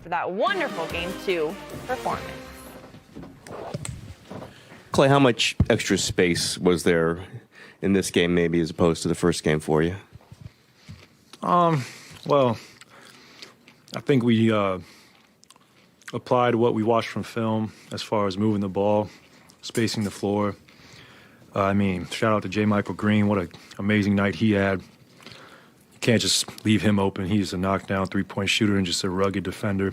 for that wonderful Game 2 performance. Clay, how much extra space was there in this game maybe as opposed to the first game for you? Well, I think we applied what we watched from film as far as moving the ball, spacing the floor. Shout out to JaMychal Green. What an amazing night he had. You can't just leave him open. He's a knockdown three-point shooter and just a rugged defender.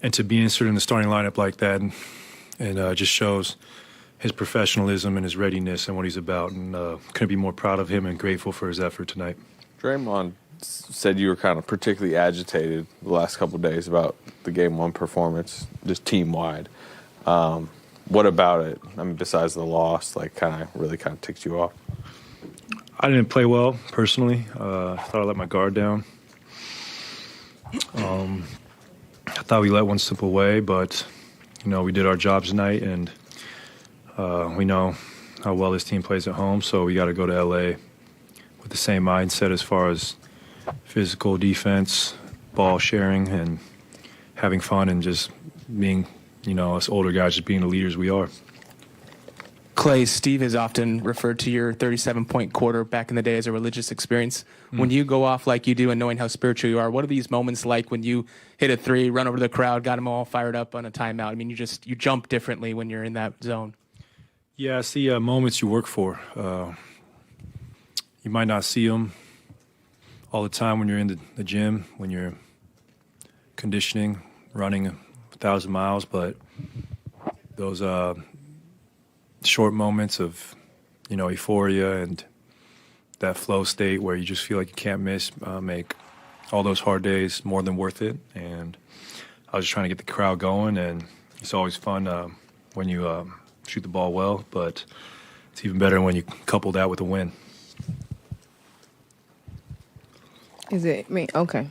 And to be inserted in the starting lineup like that and just shows his professionalism and his readiness and what he's about. And couldn't be more proud of him and grateful for his effort tonight. Draymond said you were kind of particularly agitated the last couple of days about the Game 1 performance, just team-wide. What about it, besides the loss, really ticked you off? I didn't play well, personally. I thought I let my guard down. I thought we let one slip away, but, we did our jobs tonight, and we know how well this team plays at home, so we got to go to L.A. with the same mindset as far as physical defense, ball sharing, and having fun and just being, us older guys just being the leaders we are. Clay, Steve has often referred to your 37-point quarter back in the day as a religious experience. When you go off like you do and knowing how spiritual you are, what are these moments like when you hit a three, run over to the crowd, got them all fired up on a timeout? You jump differently when you're in that zone. Yeah, I see moments you work for. You might not see them all the time when you're in the gym, when you're conditioning, running 1,000 miles, but those short moments of, euphoria and that flow state where you just feel like you can't miss make all those hard days more than worth it. And I was just trying to get the crowd going, and it's always fun when you shoot the ball well, but it's even better when you couple that with a win. Is it me? Okay.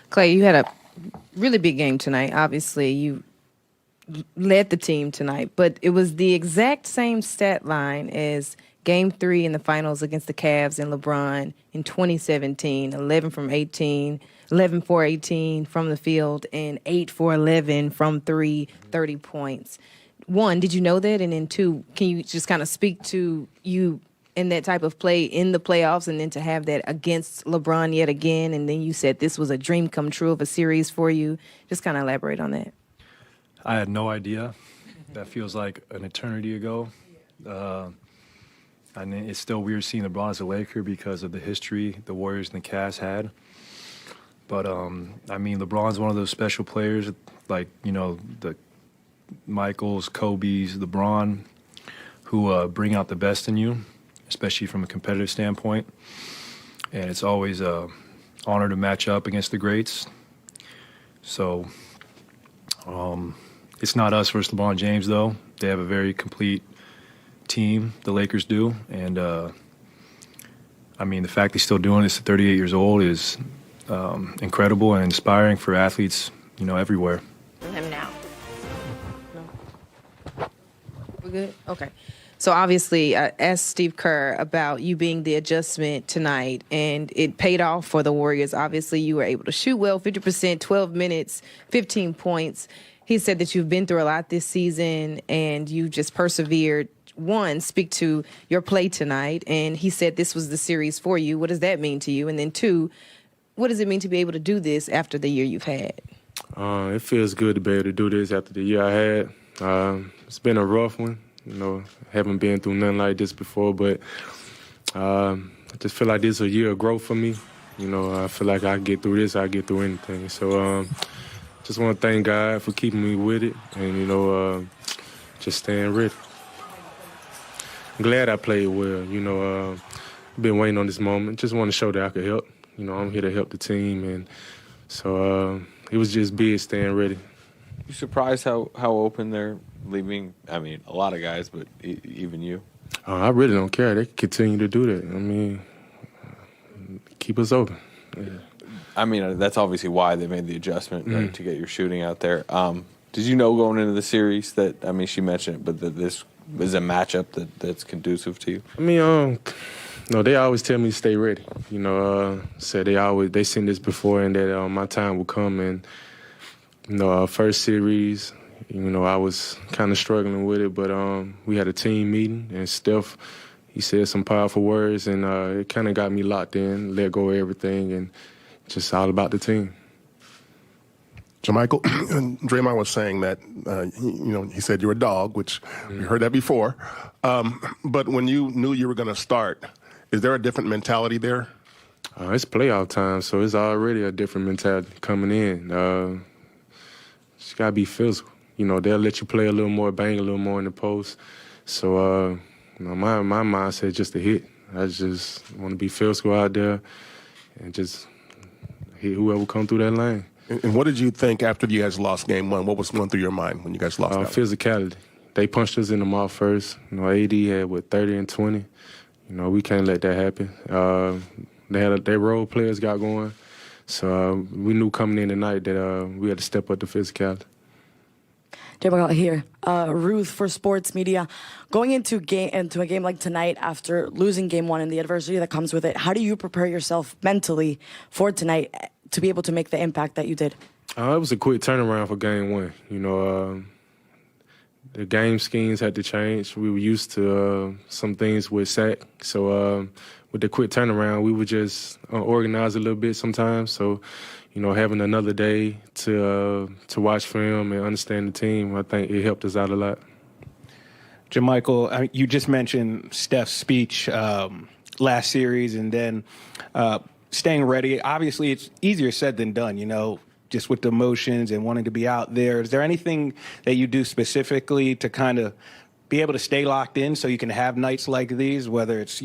Clay, you had a really big game tonight. Obviously, you led the team tonight, but it was the exact same stat line as Game 3 in the finals against the Cavs and LeBron in 2017, 11 from 18, 11 for 18 from the field, and 8 for 11 from 3, 30 points. One, did you know that? And then two, can you just kind of speak to you in that type of play in the playoffs, and then to have that against LeBron yet again, and then you said this was a dream come true of a series for you. Just kind of elaborate on that. I had no idea. That feels like an eternity ago. And it's still weird seeing LeBron as a Laker because of the history the Warriors and the Cavs had. But, LeBron's one of those special players, like, the Michaels, Kobe's, LeBron, who bring out the best in you, especially from a competitive standpoint. And it's always an honor to match up against the greats. So it's not us versus LeBron James, though. They have a very complete team, the Lakers do. And, the fact he's still doing this at 38 years old is incredible and inspiring for athletes, everywhere. Him now. We're good? Okay. So obviously, I asked Steve Kerr about you being the adjustment tonight, and it paid off for the Warriors. Obviously, you were able to shoot well, 50%, 12 minutes, 15 points. He said that you've been through a lot this season, and you just persevered. One, speak to your play tonight, and he said this was the series for you. What does that mean to you? And then two, what does it mean to be able to do this after the year you've had? It feels good to be able to do this after the year I had. It's been a rough one. Haven't been through nothing like this before, but I just feel like this is a year of growth for me. I feel like I get through this, I get through anything. So just want to thank God for keeping me with it and, just staying ready. I'm glad I played well. Been waiting on this moment. Just want to show that I could help. I'm here to help the team. And so it was just big staying ready. You surprised how open they're leaving? A lot of guys, but even you. I really don't care. They can continue to do that. Keep us open. Yeah. That's obviously why they made the adjustment, right, to get your shooting out there. Did you know going into the series that, she mentioned it, but that this is a matchup that's conducive to you? No, they always tell me to stay ready. You know, said they seen this before and that my time will come. And first series, I was kind of struggling with it, but we had a team meeting and Steph, he said some powerful words, and it kind of got me locked in, let go of everything, and just all about the team. JaMychal, Draymond was saying that, he said you're a dog, which we heard that before. But when you knew you were going to start, is there a different mentality there? It's playoff time, so it's already a different mentality coming in. Just got to be physical. They'll let you play a little more, bang a little more in the post. So, my mindset is just to hit. I just want to be physical out there and just hit whoever come through that lane. And what did you think after you guys lost game one? What was going through your mind when you guys lost that? Physicality. They punched us in the mouth first. AD had, 30 and 20. We can't let that happen. Their role players got going. So we knew coming in tonight that we had to step up the physicality. JaMychal here. Ruth for Sports Media. Going into a game like tonight after losing game one and the adversity that comes with it, how do you prepare yourself mentally for tonight to be able to make the impact that you did? It was a quick turnaround for game one. The game schemes had to change. We were used to some things with sack. So with the quick turnaround, we would just organize a little bit sometimes. So, having another day to watch film and understand the team, I think it helped us out a lot. JaMychal, you just mentioned Steph's speech last series and then staying ready. Obviously, it's easier said than done, just with the emotions and wanting to be out there. Is there anything that you do specifically to kind of be able to stay locked in so you can have nights like these, whether it's,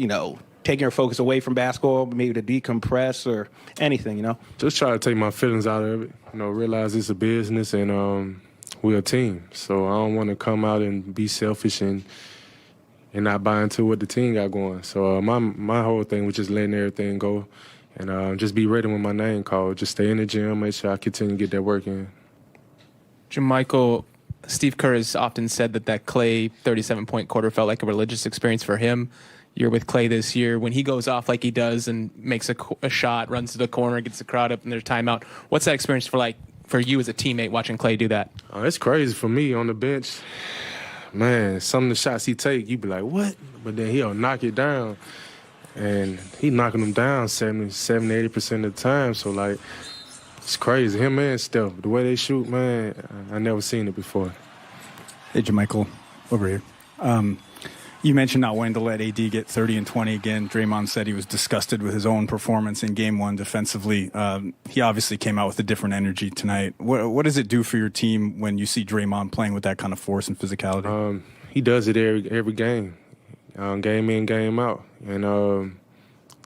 taking your focus away from basketball, maybe to decompress or anything, Just try to take my feelings out of it, realize it's a business and we're a team. So I don't want to come out and be selfish and not buy into what the team got going. So my whole thing was just letting everything go and just be ready when my name called. Just stay in the gym, make sure I continue to get that work in. JaMychal, Steve Kerr has often said that Clay 37-point quarter felt like a religious experience for him. You're with Clay this year. When he goes off like he does and makes a shot, runs to the corner, gets the crowd up, and there's timeout, what's that experience for you as a teammate watching Clay do that? It's crazy for me on the bench. Man, some of the shots he take, you be like, what? But then he'll knock it down. And he knocking them down 70-80% of the time. So, it's crazy. Him and Steph, the way they shoot, man, I never seen it before. Hey, JaMychal, over here. You mentioned not wanting to let AD get 30 and 20 again. Draymond said he was disgusted with his own performance in game one defensively. He obviously came out with a different energy tonight. What does it do for your team when you see Draymond playing with that kind of force and physicality? He does it every game, game in, game out. And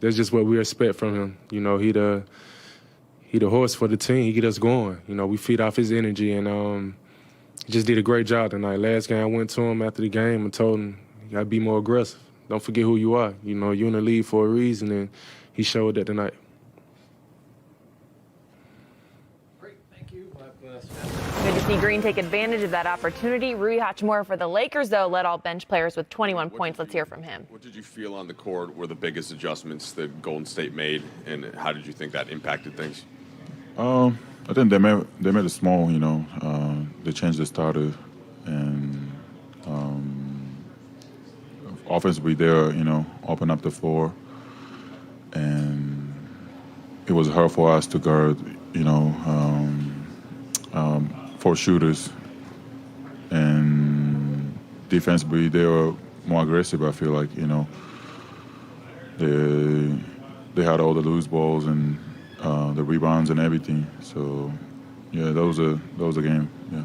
that's just what we expect from him. He the horse for the team. He get us going. We feed off his energy, and he just did a great job tonight. Last game, I went to him after the game and told him, you got to be more aggressive. Don't forget who you are. You're in the league for a reason, and he showed that tonight. Great, thank you. Good to see Green take advantage of that opportunity. Rui Hachimura for the Lakers, though, led all bench players with 21 points. Let's hear from him. What did you feel on the court were the biggest adjustments that Golden State made, and how did you think that impacted things? I think they made it small, they changed the starter, and offensively there, open up the floor, and it was hard for us to guard, four shooters, and defensively they were more aggressive. I feel like they had all the loose balls and the rebounds and everything. So yeah, that was a game. Yeah.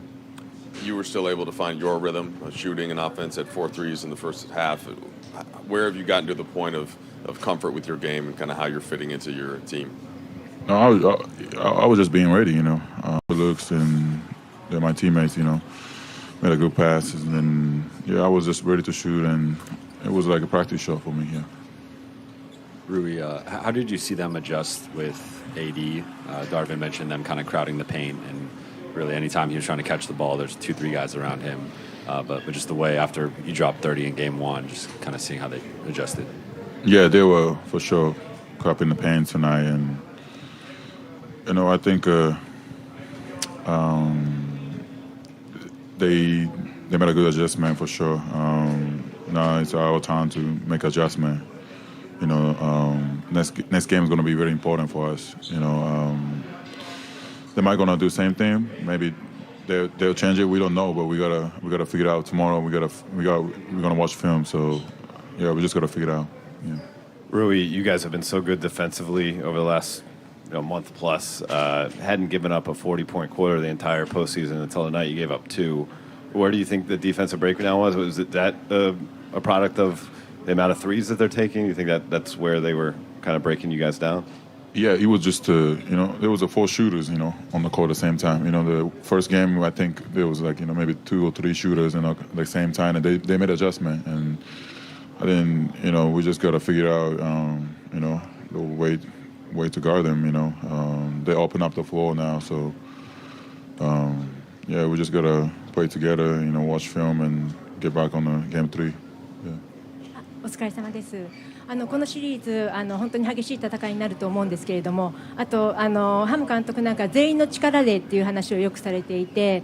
You were still able to find your rhythm, shooting and offense at 4 threes in the first half. Where have you gotten to the point of comfort with your game and kind of how you're fitting into your team? No, I was just being ready, looks and my teammates, made a good pass, and then I was just ready to shoot, and it was like a practice shot for me. Yeah. Rui, how did you see them adjust with AD? Darvin mentioned them kind of crowding the paint, and really anytime he was trying to catch the ball, there's 2-3 guys around him. But just the way after you dropped 30 in game one, just kind of seeing how they adjusted. Yeah, they were for sure crapping the paint tonight, and I think they made a good adjustment for sure. Now it's our time to make adjustment. Next game is going to be very important for us. They might gonna do the same thing. Maybe they'll change it. We don't know, but we gotta figure it out tomorrow. We're gonna watch film. So yeah, we just gotta figure it out. Yeah. Rui, you guys have been so good defensively over the last month plus. Hadn't given up a 40-point quarter the entire postseason until the night you gave up 2. Where do you think the defensive breakdown was? Was it that a product of the amount of threes that they're taking? Do you think that's where they were kind of breaking you guys down? Yeah, it was just there was 4 shooters on the court at the same time. The first game I think there was maybe 2 or 3 shooters at the same time, and they made adjustment. And I didn't we just gotta figure out the way to guard them. They open up the floor now, so yeah, we just gotta play together, watch film and get back on the game 3. Yeah. お疲れ様です。このシリーズ本当に激しい戦いになると思うんですけれども、あとハム監督なんか全員の力でっていう話をよくされていて、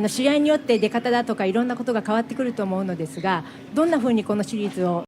試合によって出方だとかいろんなことが変わってくると思うのですが、どんなふうにこのシリーズを